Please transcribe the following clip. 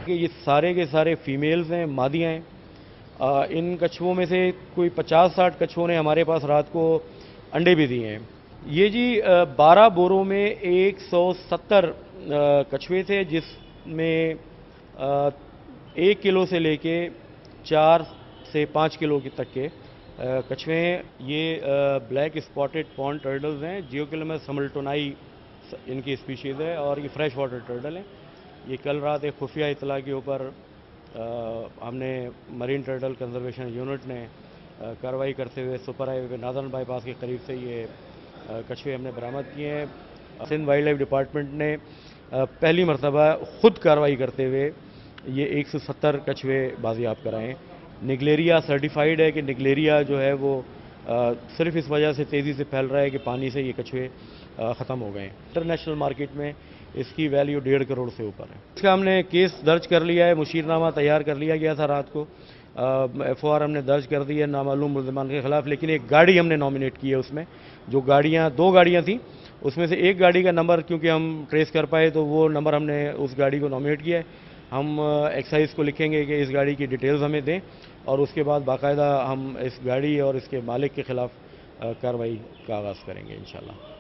کہ یہ سارے کے سارے فیمیلز ہیں، مادیاں ہیں۔ ان کچھووں میں سے کوئی 50-60 کچھووں نے ہمارے پاس رات کو انڈے بھی دیے ہیں۔ یہ جی 12 بوروں میں 170 کچھوے تھے، جس میں 1 کلو سے لے کے 4 سے 5 کلو تک کے کچھوے ہیں۔ یہ بلیک اسپاٹڈ پونڈ ٹرٹلز ہیں، جیوکلمس ہملٹونائی ان کی اسپیشیز ہے، اور یہ فریش واٹر ٹرٹل ہیں۔ یہ کل رات ایک خفیہ اطلاع کے اوپر ہم نے مرین ٹرٹل کنزرویشن یونٹ نے کارروائی کرتے ہوئے super highway northern bypass کے قریب سے یہ کچھوے ہم نے برآمد کیے ہیں۔ سندھ وائلڈ لائف ڈپارٹمنٹ نے پہلی مرتبہ خود کارروائی کرتے ہوئے یہ 170 کچھوے بازیاب کرائے ہیں۔ نگلیریا سرٹیفائیڈ ہے کہ نگلیریا جو ہے وہ صرف اس وجہ سے تیزی سے پھیل رہا ہے کہ پانی سے یہ کچھوے ختم ہو گئے ہیں۔ انٹرنیشنل مارکیٹ میں اس کی ویلیو 1.5 کروڑ سے اوپر ہے۔ اس کا ہم نے کیس درج کر لیا ہے، مشیر نامہ تیار کر لیا گیا تھا رات کو، ایف او آر ہم نے درج کر دی ہے نامعلوم ملزمان کے خلاف، لیکن ایک گاڑی ہم نے نامینیٹ کی ہے اس میں، جو گاڑیاں 2 گاڑیاں تھیں، اس میں سے ایک گاڑی کا نمبر کیونکہ ہم ٹریس کر پائے تو وہ نمبر ہم نے اس گاڑی کو نامینیٹ کیا ہے۔ ہم ایکسائز کو لکھیں گے کہ اس گاڑی کی ڈیٹیلز ہمیں دیں، اور اس کے بعد باقاعدہ ہم اس گاڑی اور اس کے مالک کے خلاف کارروائی کا آغاز کریں گے انشاءاللہ۔